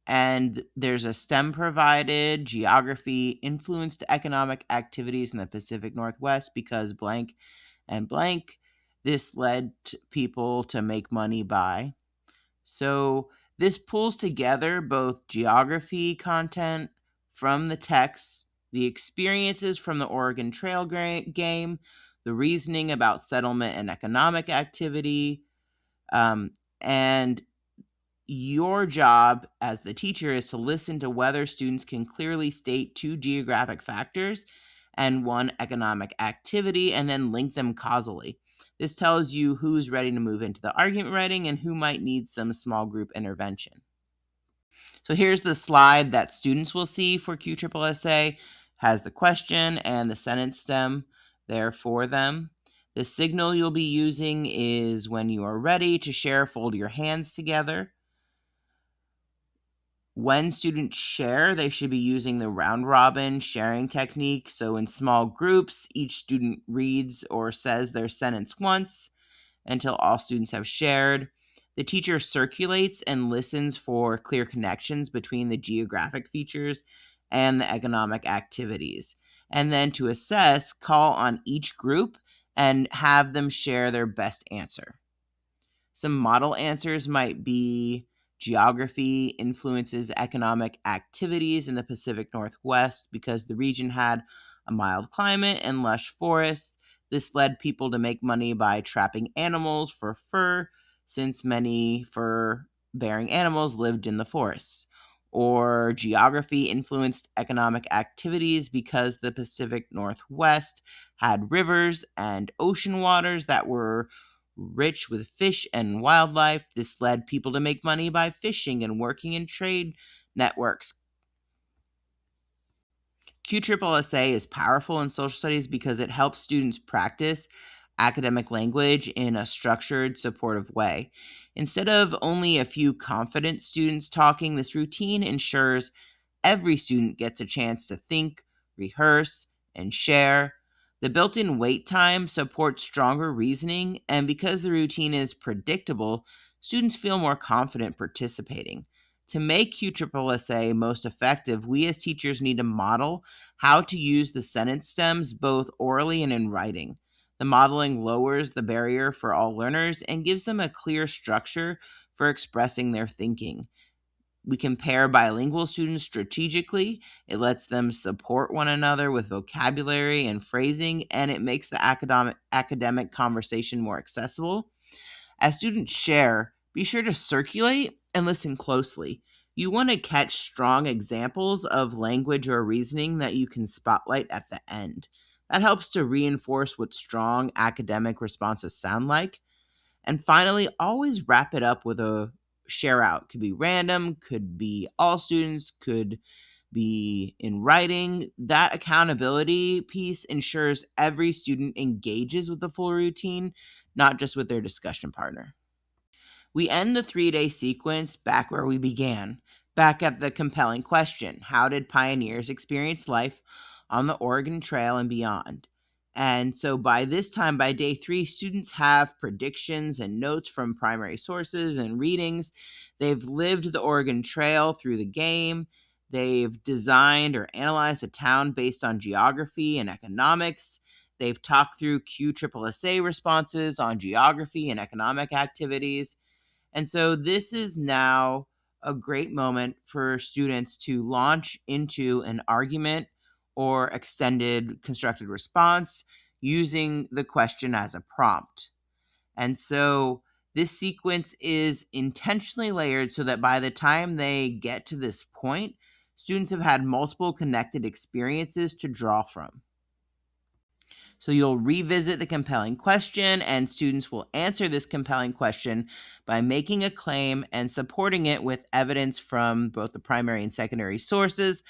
And there's a STEM provided. Geography influenced economic activities in the Pacific Northwest because blank and blank. This led people to make money by. So this pulls together both geography content from the text, the experiences from the Oregon Trail game, the reasoning about settlement and economic activity, and your job as the teacher is to listen to whether students can clearly state two geographic factors and one economic activity and then link them causally. This tells you who's ready to move into the argument writing and who might need some small group intervention. So here's the slide that students will see for QSSA. Has the question and the sentence stem there for them. The signal you'll be using is when you are ready to share, fold your hands together. When students share, they should be using the round robin sharing technique. So in small groups, each student reads or says their sentence once until all students have shared. The teacher circulates and listens for clear connections between the geographic features and the economic activities. And then to assess, call on each group and have them share their best answer. Some model answers might be geography influences economic activities in the Pacific Northwest because the region had a mild climate and lush forests. This led people to make money by trapping animals for fur, since many fur-bearing animals lived in the forests. Or geography influenced economic activities because the Pacific Northwest had rivers and ocean waters that were rich with fish and wildlife. This led people to make money by fishing and working in trade networks. QSSA is powerful in social studies because it helps students practice academic language in a structured, supportive way. Instead of only a few confident students talking, this routine ensures every student gets a chance to think, rehearse, and share. The built in wait time supports stronger reasoning, and because the routine is predictable, students feel more confident participating. To make QSSA most effective, we as teachers need to model how to use the sentence stems both orally and in writing. The modeling lowers the barrier for all learners and gives them a clear structure for expressing their thinking. We can pair bilingual students strategically. It lets them support one another with vocabulary and phrasing, and it makes the academic conversation more accessible. As students share, be sure to circulate and listen closely. You want to catch strong examples of language or reasoning that you can spotlight at the end. That helps to reinforce what strong academic responses sound like. And finally, always wrap it up with a share out. Could be random, could be all students, could be in writing. That accountability piece ensures every student engages with the full routine, not just with their discussion partner. We end the 3-day sequence back where we began, back at the compelling question: how did pioneers experience life on the Oregon Trail and beyond? And so by this time, by day 3, students have predictions and notes from primary sources and readings. They've lived the Oregon Trail through the game. They've designed or analyzed a town based on geography and economics. They've talked through QSSA responses on geography and economic activities. And so this is now a great moment for students to launch into an argument or extended constructed response using the question as a prompt. And so this sequence is intentionally layered so that by the time they get to this point, students have had multiple connected experiences to draw from. So you'll revisit the compelling question, and students will answer this compelling question by making a claim and supporting it with evidence from both the primary and secondary sources.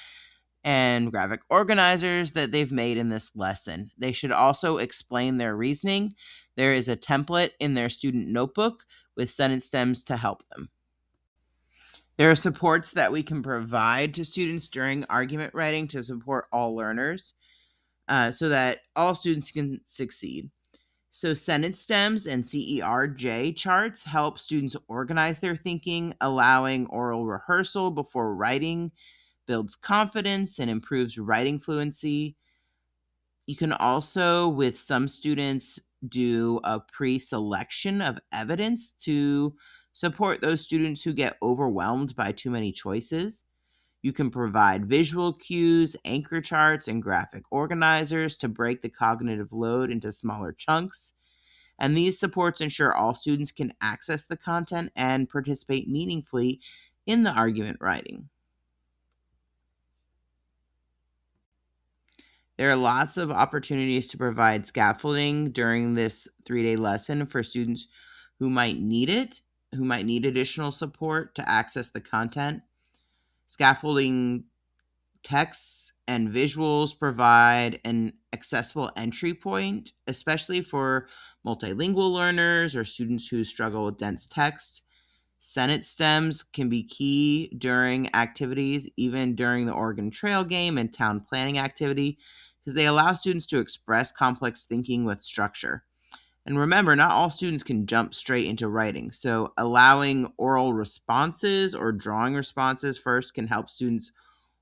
and graphic organizers that they've made in this lesson. They should also explain their reasoning. There is a template in their student notebook with sentence stems to help them. There are supports that we can provide to students during argument writing to support all learners so that all students can succeed. So, sentence stems and CERJ charts help students organize their thinking, allowing oral rehearsal before writing, builds confidence, and improves writing fluency. You can also, with some students, do a pre selection of evidence to support those students who get overwhelmed by too many choices. You can provide visual cues, anchor charts, and graphic organizers to break the cognitive load into smaller chunks. And these supports ensure all students can access the content and participate meaningfully in the argument writing. There are lots of opportunities to provide scaffolding during this 3-day lesson for students who might need it, who might need additional support to access the content. Scaffolding texts and visuals provide an accessible entry point, especially for multilingual learners or students who struggle with dense text. Sentence stems can be key during activities, even during the Oregon Trail game and town planning activity, because they allow students to express complex thinking with structure. And remember, not all students can jump straight into writing, so allowing oral responses or drawing responses first can help students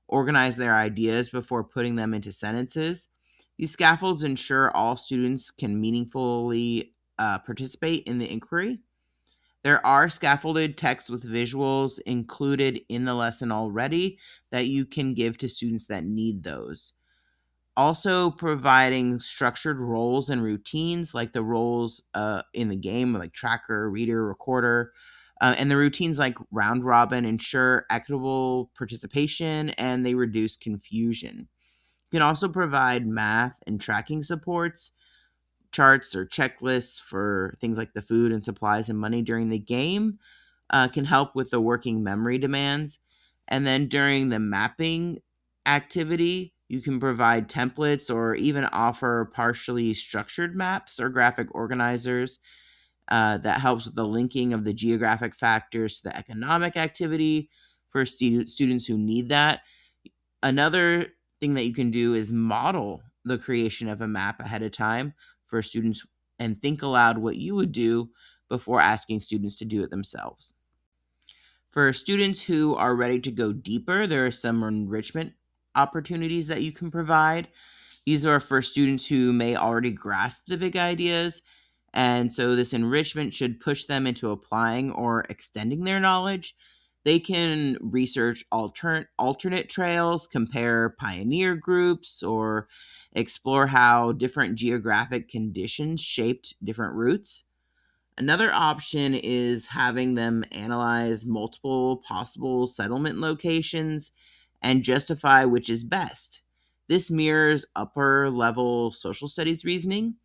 organize their ideas before putting them into sentences. These scaffolds ensure all students can meaningfully participate in the inquiry. There are scaffolded texts with visuals included in the lesson already that you can give to students that need those. Also, providing structured roles and routines, like the roles in the game, like tracker, reader, recorder, and the routines like round robin ensure equitable participation and they reduce confusion. You can also provide math and tracking supports, charts or checklists for things like the food and supplies and money during the game, can help with the working memory demands. And then during the mapping activity, you can provide templates or even offer partially structured maps or graphic organizers that helps with the linking of the geographic factors to the economic activity for students who need that. Another thing that you can do is model the creation of a map ahead of time for students and think aloud what you would do before asking students to do it themselves. For students who are ready to go deeper, there are some enrichment opportunities that you can provide. These are for students who may already grasp the big ideas, and so this enrichment should push them into applying or extending their knowledge. They can research alternate trails, compare pioneer groups, or explore how different geographic conditions shaped different routes. Another option is having them analyze multiple possible settlement locations and justify which is best. This mirrors upper level social studies reasoning.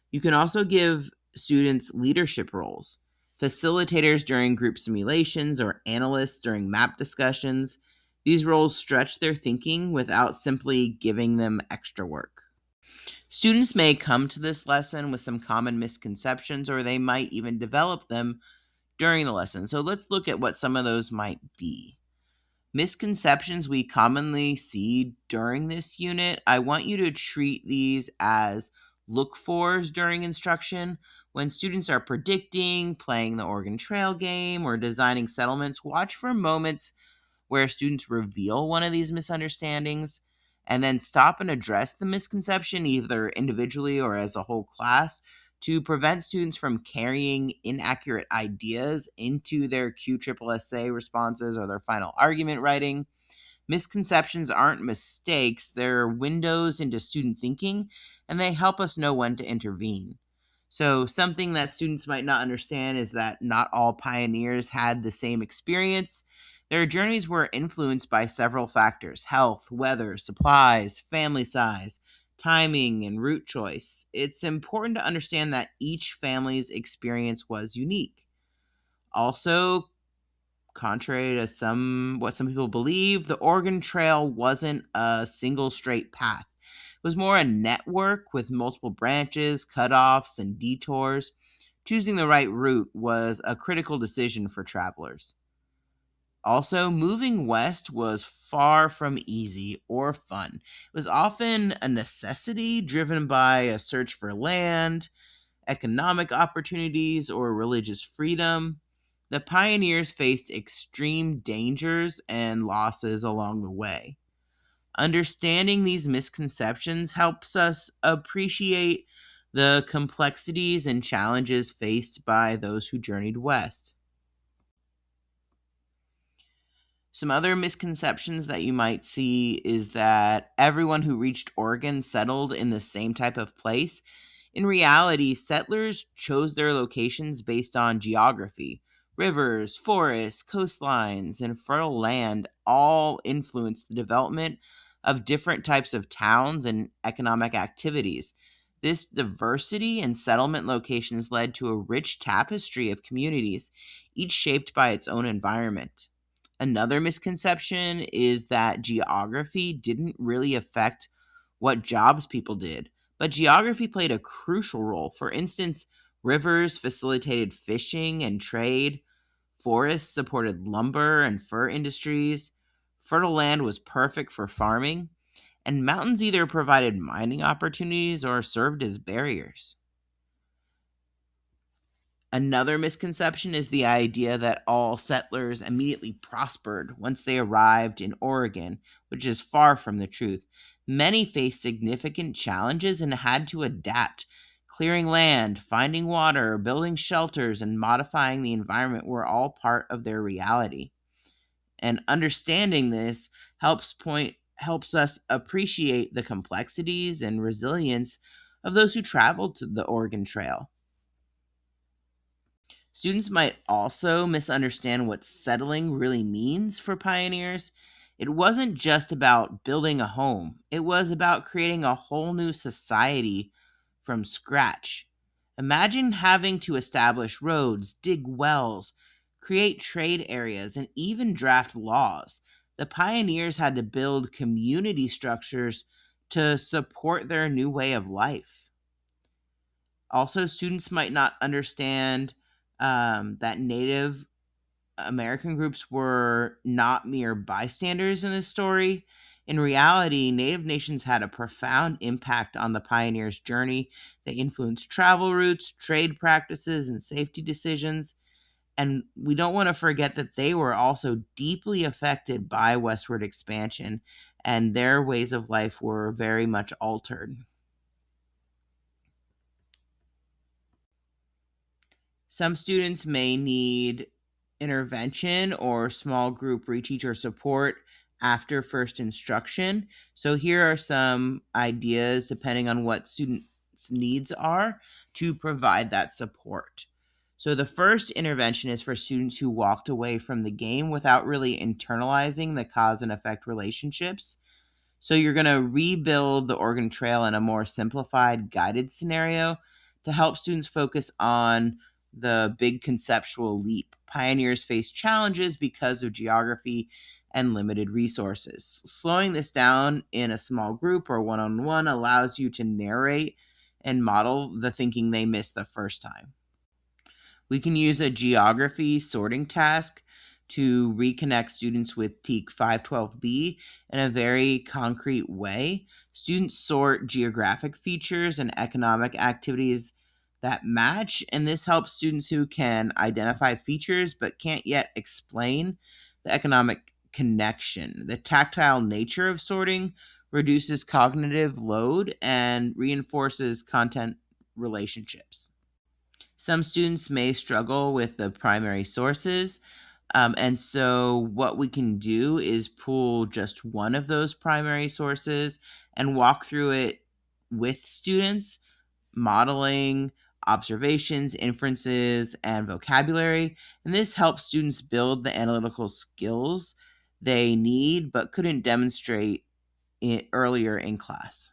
You can also give students leadership roles, facilitators during group simulations or analysts during map discussions. These roles stretch their thinking without simply giving them extra work. Students may come to this lesson with some common misconceptions, or they might even develop them during the lesson. So let's look at what some of those might be. Misconceptions we commonly see during this unit, I want you to treat these as look fors during instruction. When students are predicting, playing the Oregon Trail game, or designing settlements, watch for moments where students reveal one of these misunderstandings and then stop and address the misconception either individually or as a whole class to prevent students from carrying inaccurate ideas into their QSSA responses or their final argument writing. Misconceptions aren't mistakes, they're windows into student thinking, and they help us know when to intervene. So, something that students might not understand is that not all pioneers had the same experience. Their journeys were influenced by several factors: health, weather, supplies, family size, timing, and route choice. It's important to understand that each family's experience was unique. Also, Contrary to what some people believe, the Oregon Trail wasn't a single straight path. It was more a network with multiple branches, cutoffs, and detours. Choosing the right route was a critical decision for travelers. Also, moving west was far from easy or fun. It was often a necessity driven by a search for land, economic opportunities, or religious freedom. The pioneers faced extreme dangers and losses along the way. Understanding these misconceptions helps us appreciate the complexities and challenges faced by those who journeyed west. Some other misconceptions that you might see is that everyone who reached Oregon settled in the same type of place. In reality, settlers chose their locations based on geography. Rivers, forests, coastlines, and fertile land all influenced the development of different types of towns and economic activities. This diversity in settlement locations led to a rich tapestry of communities, each shaped by its own environment. Another misconception is that geography didn't really affect what jobs people did, but geography played a crucial role. For instance, rivers facilitated fishing and trade, forests supported lumber and fur industries, fertile land was perfect for farming, and mountains either provided mining opportunities or served as barriers. Another misconception is the idea that all settlers immediately prospered once they arrived in Oregon, which is far from the truth. Many faced significant challenges and had to adapt. Clearing land, finding water, building shelters, and modifying the environment were all part of their reality. And understanding this helps us appreciate the complexities and resilience of those who traveled to the Oregon Trail. Students might also misunderstand what settling really means for pioneers. It wasn't just about building a home, it was about creating a whole new society from scratch. Imagine having to establish roads, dig wells, create trade areas, and even draft laws. The pioneers had to build community structures to support their new way of life. Also, students might not understand that Native American groups were not mere bystanders in this story. In reality, Native nations had a profound impact on the pioneers' journey. They influenced travel routes, trade practices, and safety decisions. And we don't want to forget that they were also deeply affected by westward expansion, and their ways of life were very much altered. Some students may need intervention or small group reteacher support after first instruction. So, here are some ideas depending on what students' needs are to provide that support. So, the first intervention is for students who walked away from the game without really internalizing the cause and effect relationships. So you're going to rebuild the Oregon Trail in a more simplified, guided scenario to help students focus on the big conceptual leap. Pioneers face challenges because of geography and limited resources. Slowing this down in a small group or one on one allows you to narrate and model the thinking they missed the first time. We can use a geography sorting task to reconnect students with TEK 512B in a very concrete way. Students sort geographic features and economic activities that match, and this helps students who can identify features but can't yet explain the economic connection. The tactile nature of sorting reduces cognitive load and reinforces content relationships. Some students may struggle with the primary sources. And so, what we can do is pull just one of those primary sources and walk through it with students, modeling observations, inferences, and vocabulary. And this helps students build the analytical skills they need but couldn't demonstrate earlier in class.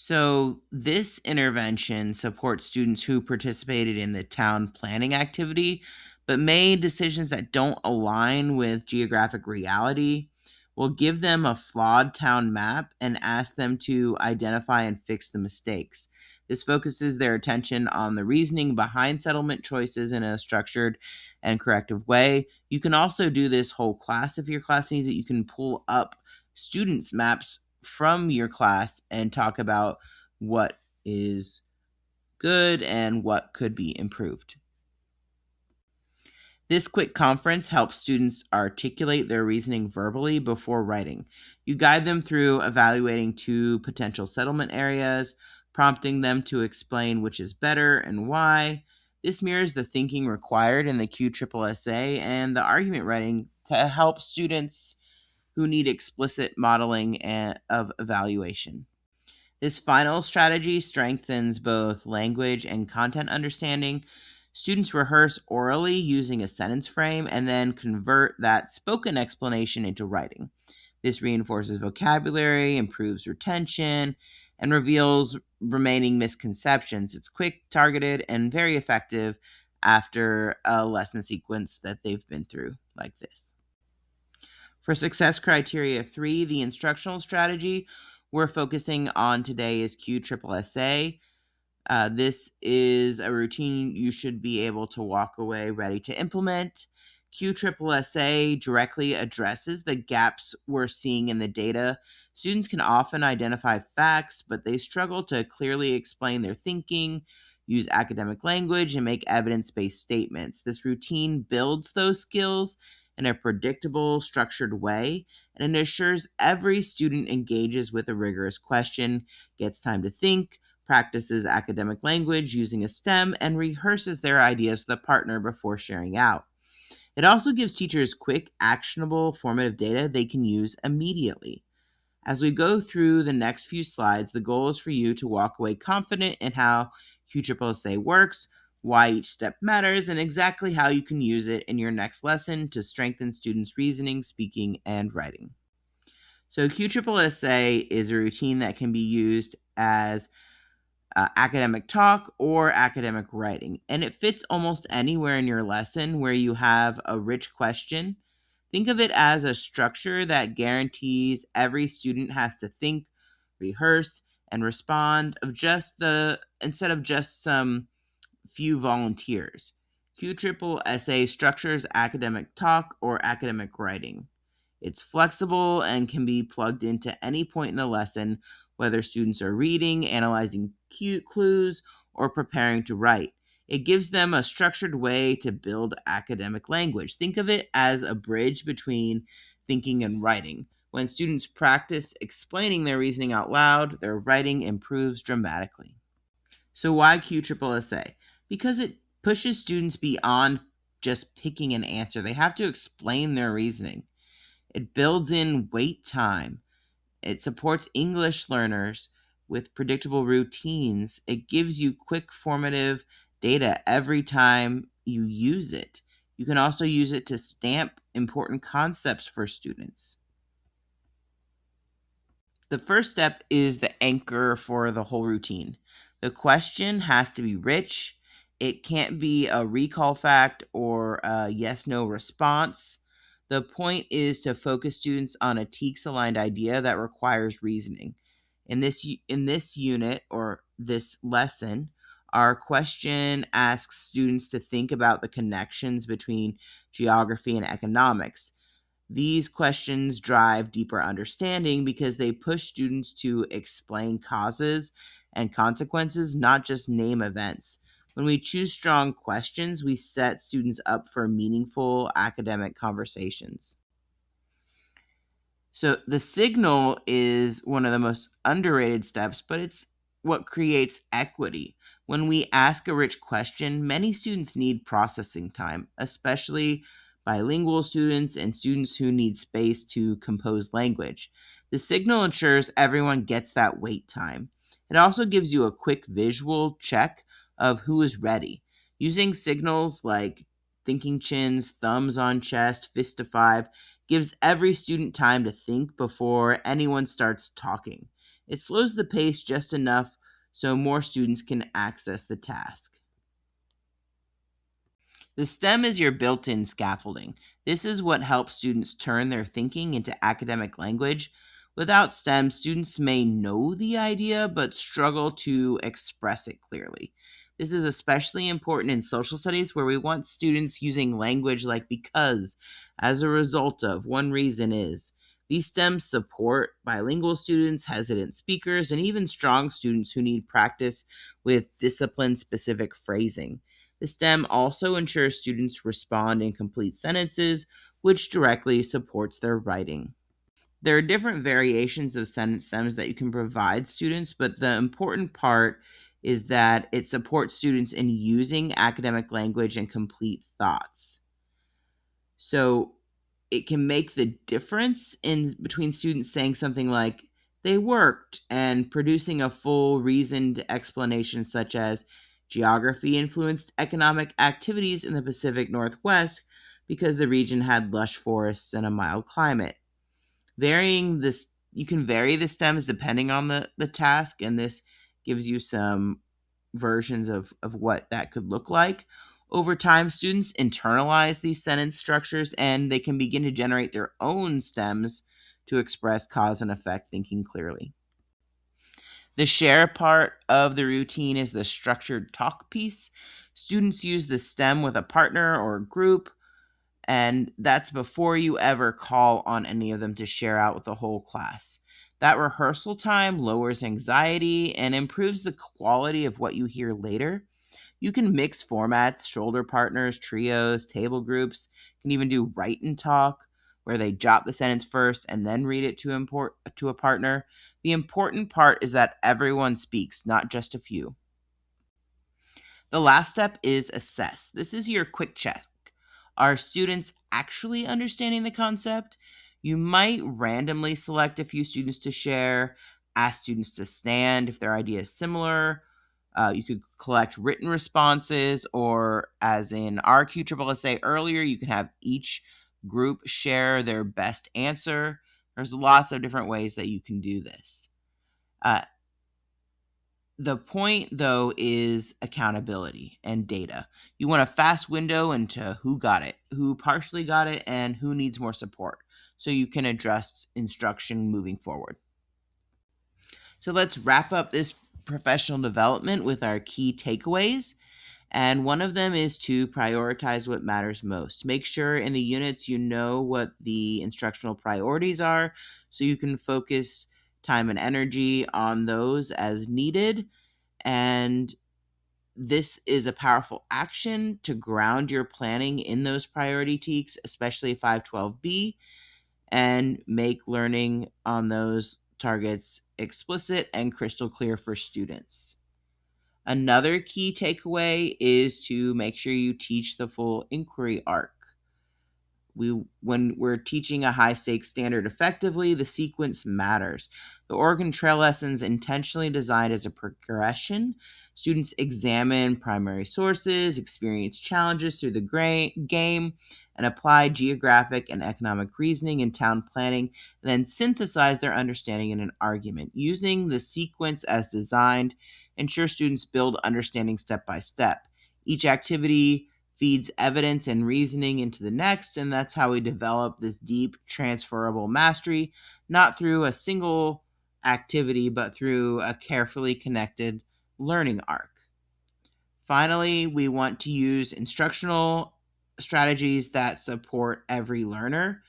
So, this intervention supports students who participated in the town planning activity but made decisions that don't align with geographic reality. We'll give them a flawed town map and ask them to identify and fix the mistakes. This focuses their attention on the reasoning behind settlement choices in a structured and corrective way. You can also do this whole class if your class needs it. You can pull up students' maps from your class and talk about what is good and what could be improved. This quick conference helps students articulate their reasoning verbally before writing. You guide them through evaluating two potential settlement areas, prompting them to explain which is better and why. This mirrors the thinking required in the QSSA and the argument writing to help students who need explicit modeling of evaluation. This final strategy strengthens both language and content understanding. Students rehearse orally using a sentence frame and then convert that spoken explanation into writing. This reinforces vocabulary, improves retention, and reveals remaining misconceptions. It's quick, targeted, and very effective after a lesson sequence that they've been through like this. For success criteria 3, the instructional strategy we're focusing on today is QSSA. This is a routine you should be able to walk away ready to implement. QSSA directly addresses the gaps we're seeing in the data. Students can often identify facts, but they struggle to clearly explain their thinking, use academic language, and make evidence-based statements. This routine builds those skills in a predictable, structured way, and it assures every student engages with a rigorous question, gets time to think, practices academic language using a STEM, and rehearses their ideas with a partner before sharing out. It also gives teachers quick, actionable, formative data they can use immediately. As we go through the next few slides, the goal is for you to walk away confident in how QSSA works, why each step matters, and exactly how you can use it in your next lesson to strengthen students' reasoning, speaking, and writing. So QSSA is a routine that can be used as academic talk or academic writing, and it fits almost anywhere in your lesson where you have a rich question. Think of it as a structure that guarantees every student has to think, rehearse, and respond of just the instead of just some few volunteers. QSSA structures academic talk or academic writing. It's flexible and can be plugged into any point in the lesson, whether students are reading, analyzing clues, or preparing to write. It gives them a structured way to build academic language. Think of it as a bridge between thinking and writing. When students practice explaining their reasoning out loud, their writing improves dramatically. So why QSSA? Because it pushes students beyond just picking an answer. They have to explain their reasoning. It builds in wait time. It supports English learners with predictable routines. It gives you quick formative data every time you use it. You can also use it to stamp important concepts for students. The first step is the anchor for the whole routine. The question has to be rich. It can't be a recall fact or a yes no response. The point is to focus students on a TEKS aligned idea that requires reasoning. In this unit or this lesson, our question asks students to think about the connections between geography and economics. These questions drive deeper understanding because they push students to explain causes and consequences, not just name events. When we choose strong questions, we set students up for meaningful academic conversations. So the signal is one of the most underrated steps, but it's what creates equity. When we ask a rich question, many students need processing time, especially bilingual students and students who need space to compose language. The signal ensures everyone gets that wait time. It also gives you a quick visual check of who is ready. Using signals like thinking chins, thumbs on chest, fist to five gives every student time to think before anyone starts talking. It slows the pace just enough so more students can access the task. The STEM is your built in scaffolding. This is what helps students turn their thinking into academic language. Without STEM, students may know the idea but struggle to express it clearly. This is especially important in social studies where we want students using language like because, as a result of, one reason is. These STEMs support bilingual students, hesitant speakers, and even strong students who need practice with discipline specific phrasing. The STEM also ensures students respond in complete sentences, which directly supports their writing. There are different variations of sentence stems that you can provide students, but the important part is that it supports students in using academic language and complete thoughts. So it can make the difference in between students saying something like they worked and producing a full reasoned explanation such as geography influenced economic activities in the Pacific Northwest because the region had lush forests and a mild climate. Varying this You can vary the stems depending on the task, and this gives you some versions of what that could look like. Over time, students internalize these sentence structures and they can begin to generate their own stems to express cause and effect thinking clearly. The share part of the routine is the structured talk piece. Students use the stem with a partner or a group, and that's before you ever call on any of them to share out with the whole class. That rehearsal time lowers anxiety and improves the quality of what you hear later. You can mix formats, shoulder partners, trios, table groups. You can even do write and talk, where they jot the sentence first and then read it to a partner. The important part is that everyone speaks, not just a few. The last step is assess. This is your quick check. Are students actually understanding the concept? You might randomly select a few students to share, ask students to stand if their idea is similar. You could collect written responses, or as in our QSSA earlier, you can have each group share their best answer. There's lots of different ways that you can do this. Uh, the point, though, is accountability and data. You want a fast window into who got it, who partially got it, and who needs more support so you can adjust instruction moving forward. So let's wrap up this professional development with our key takeaways. And one of them is to prioritize what matters most. Make sure in the units you know what the instructional priorities are so you can focus time and energy on those as needed. And this is a powerful action to ground your planning in those priority TEKS, especially 512B, and make learning on those targets explicit and crystal clear for students. Another key takeaway is to make sure you teach the full inquiry arc. When we're teaching a high stakes standard effectively, the sequence matters. The Oregon Trail lessons intentionally designed as a progression. Students examine primary sources, experience challenges through the game, and apply geographic and economic reasoning in town planning, and then synthesize their understanding in an argument. Using the sequence as designed ensure students build understanding step by step. Each activity feeds evidence and reasoning into the next, and that's how we develop this deep transferable mastery, not through a single activity, but through a carefully connected learning arc. Finally, we want to use instructional strategies that support every learner.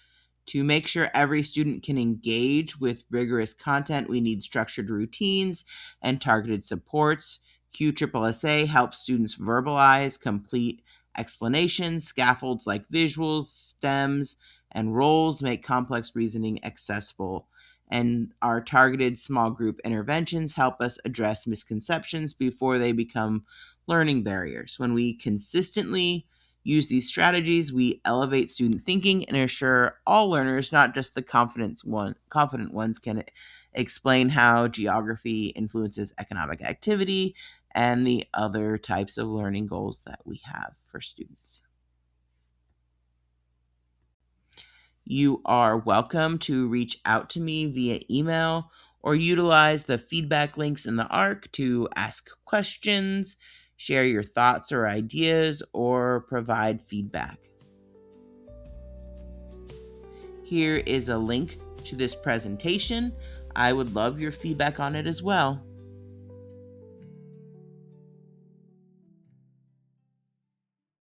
To make sure every student can engage with rigorous content, we need structured routines and targeted supports. QSSA helps students verbalize, complete explanations, scaffolds like visuals, stems, and roles make complex reasoning accessible. And our targeted small group interventions help us address misconceptions before they become learning barriers. When we consistently use these strategies, we elevate student thinking and ensure all learners, not just the confident ones, can explain how geography influences economic activity and the other types of learning goals that we have for students. You are welcome to reach out to me via email or utilize the feedback links in the ARC to ask questions, share your thoughts or ideas, or provide feedback. Here is a link to this presentation. I would love your feedback on it as well.